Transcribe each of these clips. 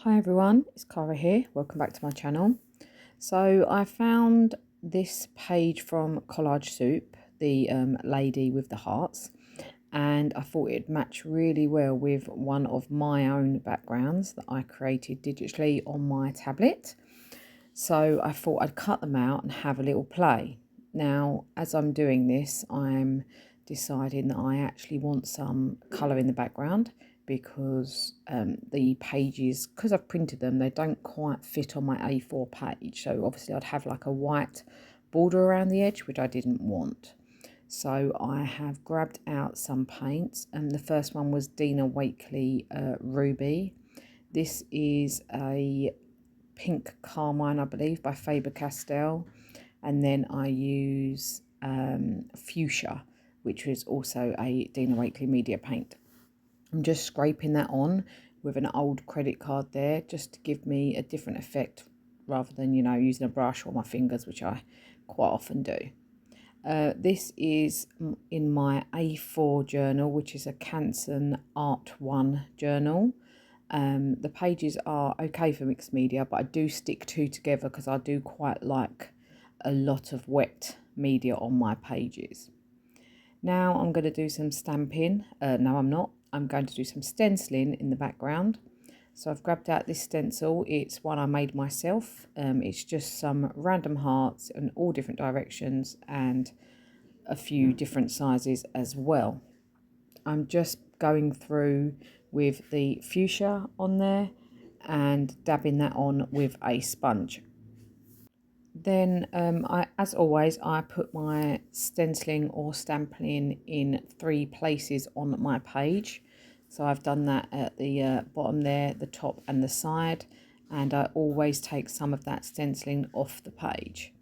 Hi everyone, it's Cara here. Welcome back to my channel. So I found this page from Collage Soup, the lady with the hearts, and I thought it'd match really well with one of my own backgrounds that I created digitally on my tablet. So I thought I'd cut them out and have a little play. Now, as I'm doing this, I'm deciding that I actually want some colour in the background because the pages, because I've printed them, they don't quite fit on my A4 page. So obviously I'd have like a white border around the edge, which I didn't want. So I have grabbed out some paints, and the first one was Dina Wakley Ruby. This is a pink carmine, I believe, by Faber-Castell. And then I use fuchsia, which is also a Dina Wakley media paint. I'm just scraping that on with an old credit card there, just to give me a different effect rather than, you know, using a brush or my fingers, which I quite often do. This is in my A4 journal, which is a Canson Art 1 journal. The pages are okay for mixed media, but I do stick two together because I do quite like a lot of wet media on my pages. Now I'm going to do some stamping. No, I'm not. I'm going to do some stenciling in the background. So I've grabbed out this stencil. It's one I made myself. It's just some random hearts in all different directions and a few different sizes as well. I'm just going through with the fuchsia on there and dabbing that on with a sponge. Then, as always, I put my stenciling or stamping in 3 places on my page. So I've done that at the bottom there, the top and the side. And I always take some of that stenciling off the page.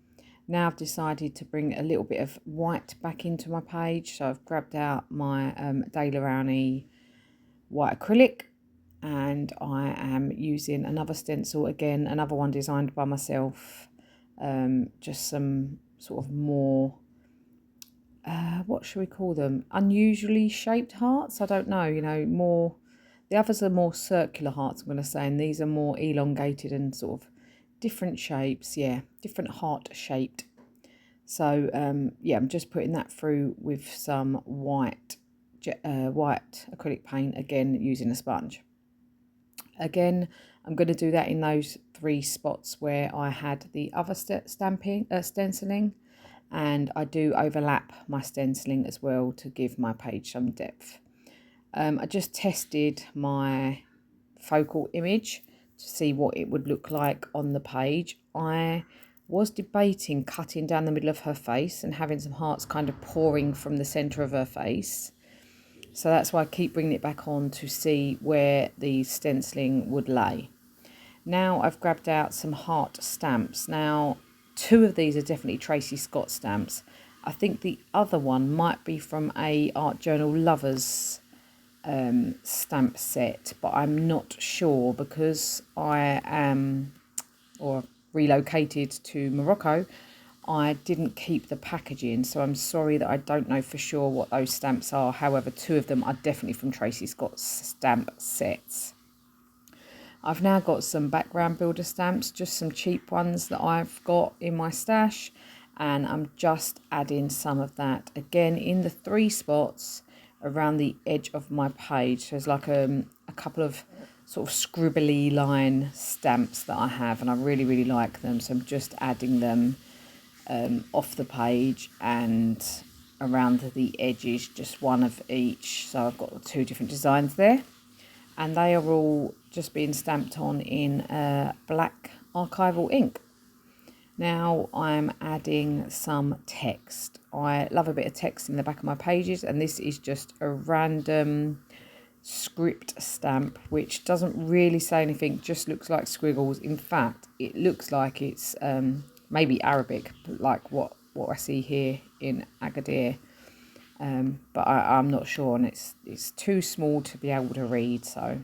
Now I've decided to bring a little bit of white back into my page. So I've grabbed out my Daler Rowney white acrylic. And I am using another stencil, again, another one designed by myself. Just some sort of more, what should we call them? Unusually shaped hearts? I don't know, you know, more, the others are more circular hearts, I'm going to say, and these are more elongated and sort of different shapes, yeah, different heart shaped. So, yeah, I'm just putting that through with some white acrylic paint, again, using a sponge. Again, I'm going to do that in those 3 spots where I had the other stenciling, and I do overlap my stenciling as well to give my page some depth. I just tested my focal image to see what it would look like on the page. I was debating cutting down the middle of her face and having some hearts kind of pouring from the centre of her face. So that's why I keep bringing it back on to see where the stenciling would lay. Now I've grabbed out some heart stamps. Now 2 of these are definitely Tracy Scott stamps. I think the other one might be from a Art Journal Lovers stamp set, but I'm not sure because I am relocated to Morocco. I didn't keep the packaging, so I'm sorry that I don't know for sure what those stamps are. However, 2 of them are definitely from Tracy Scott's stamp sets. I've now got some background builder stamps, just some cheap ones that I've got in my stash, and I'm just adding some of that again in the 3 spots around the edge of my page. So there's like a couple of sort of scribbly line stamps that I have, and I really like them, so I'm just adding them off the page and around the edges, just one of each. So I've got 2 different designs there, and they are all just being stamped on in black archival ink. Now I'm adding some text. I love a bit of text in the back of my pages, and this is just a random script stamp which doesn't really say anything, just looks like squiggles. In fact, it looks like it's maybe Arabic, like what I see here in Agadir, but I'm not sure, and it's too small to be able to read. So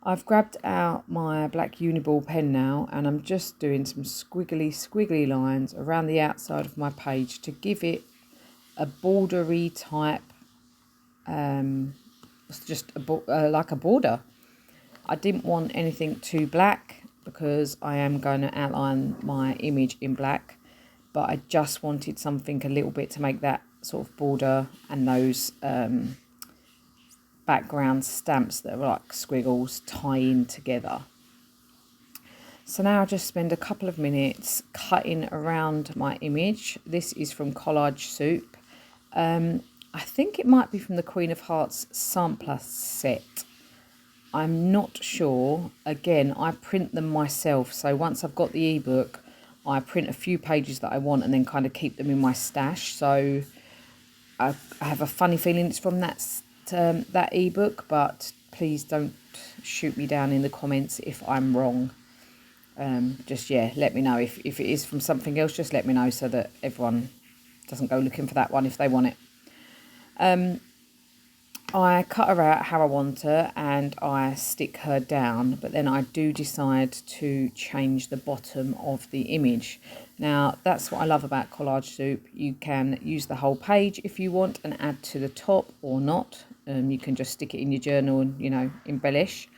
I've grabbed out my black Uniball pen now, and I'm just doing some squiggly lines around the outside of my page to give it a bordery type, it's just like a border. I didn't want anything too black because I am going to outline my image in black, but I just wanted something a little bit to make that sort of border and those background stamps that are like squiggles tie in together. So now I just spend a couple of minutes cutting around my image. This is from Collage Soup. I think it might be from the Queen of Hearts sampler set. I'm not sure. Again, I print them myself. So once I've got the ebook, I print a few pages that I want and then kind of keep them in my stash. So I have a funny feeling it's from that ebook, but please don't shoot me down in the comments if I'm wrong. Just, yeah, let me know. If it is from something else, just let me know so that everyone doesn't go looking for that one if they want it. I cut her out how I want her and I stick her down, but then I do decide to change the bottom of the image. Now, that's what I love about Collage Soup. You can use the whole page if you want and add to the top or not. You can just stick it in your journal and, you know, embellish.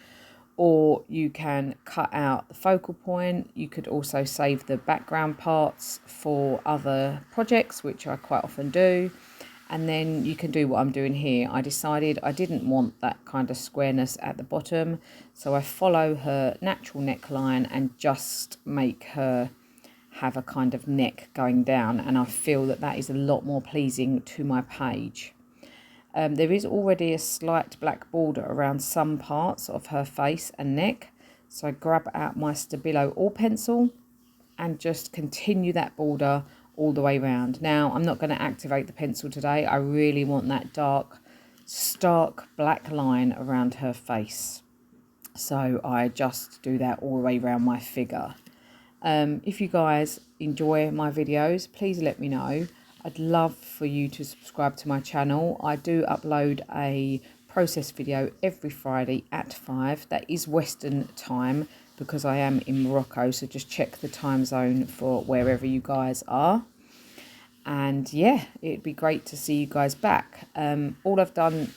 Or you can cut out the focal point. You could also save the background parts for other projects, which I quite often do. And then you can do what I'm doing here. I decided I didn't want that kind of squareness at the bottom, so I follow her natural neckline and just make her have a kind of neck going down, and I feel that that is a lot more pleasing to my page. There is already a slight black border around some parts of her face and neck, so I grab out my Stabilo All pencil and just continue that border all the way around. Now, I'm not going to activate the pencil today. I really want that dark, stark black line around her face. So I just do that all the way around my figure. If you guys enjoy my videos, please let me know. I'd love for you to subscribe to my channel. I do upload a process video every Friday at 5. That is Western time because I am in Morocco, so just check the time zone for wherever you guys are. And yeah, it'd be great to see you guys back. All I've done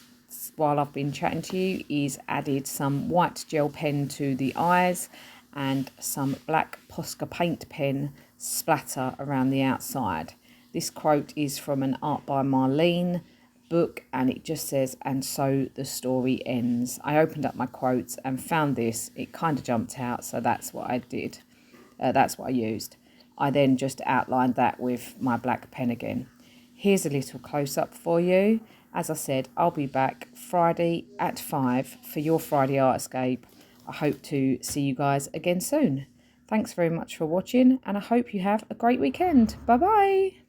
while I've been chatting to you is added some white gel pen to the eyes and some black Posca paint pen splatter around the outside. This quote is from an Art by Marlene book, and it just says, "And so the story ends." I opened up my quotes and found this. It kind of jumped out, so that's what I did. That's what I used. I then just outlined that with my black pen again. Here's a little close-up for you. As I said, I'll be back Friday at 5 for your Friday Artscape. I hope to see you guys again soon. Thanks very much for watching, and I hope you have a great weekend. Bye-bye.